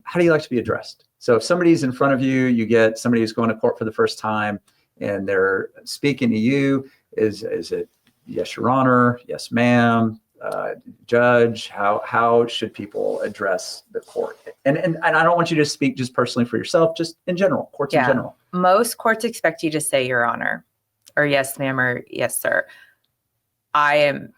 how do you like to be addressed? So if somebody's in front of you, you get somebody who's going to court for the first time and they're speaking to you, is it yes, Your Honor, yes, ma'am, judge? How should people address the court? And I don't want you to speak just personally for yourself, just in general, courts in general. Most courts expect you to say Your Honor, or yes, ma'am, or yes, sir. I am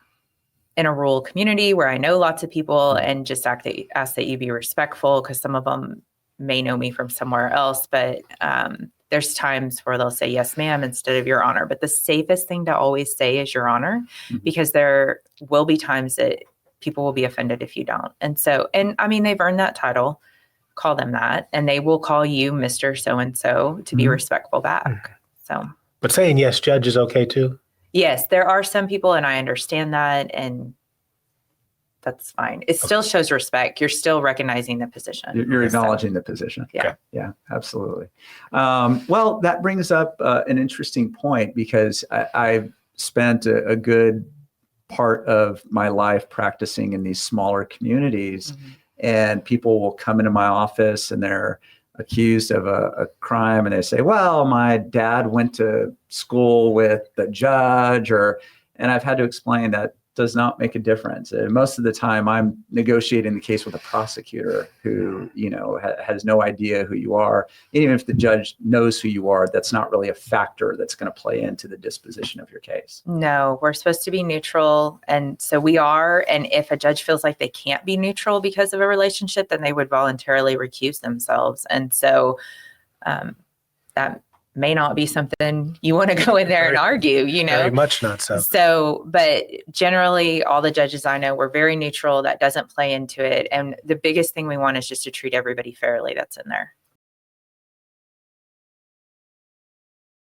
in a rural community where I know lots of people, and just ask that you be respectful, because some of them may know me from somewhere else, but there's times where they'll say yes, ma'am, instead of Your Honor. But the safest thing to always say is Your Honor, because there will be times that people will be offended if you don't. And I mean, they've earned that title, call them that, and they will call you Mr. So-and-so to be respectful back. So, but saying yes, judge, is okay too? Yes, there are some people, and I understand that, and that's fine. It still shows respect. You're still recognizing the position. You're acknowledging the position. Yeah. Yeah, absolutely. Well, that brings up an interesting point, because I've spent a good part of my life practicing in these smaller communities, and people will come into my office and they're accused of a crime, and they say, well, my dad went to school with the judge, and I've had to explain that does not make a difference. And most of the time I'm negotiating the case with a prosecutor who, has no idea who you are. Even if the judge knows who you are, that's not really a factor that's going to play into the disposition of your case. No, we're supposed to be neutral. And so we are. And if a judge feels like they can't be neutral because of a relationship, then they would voluntarily recuse themselves. And so that may not be something you want to go in there and argue, Very much not so. So, but generally all the judges I know, we're very neutral. That doesn't play into it. And the biggest thing we want is just to treat everybody fairly that's in there.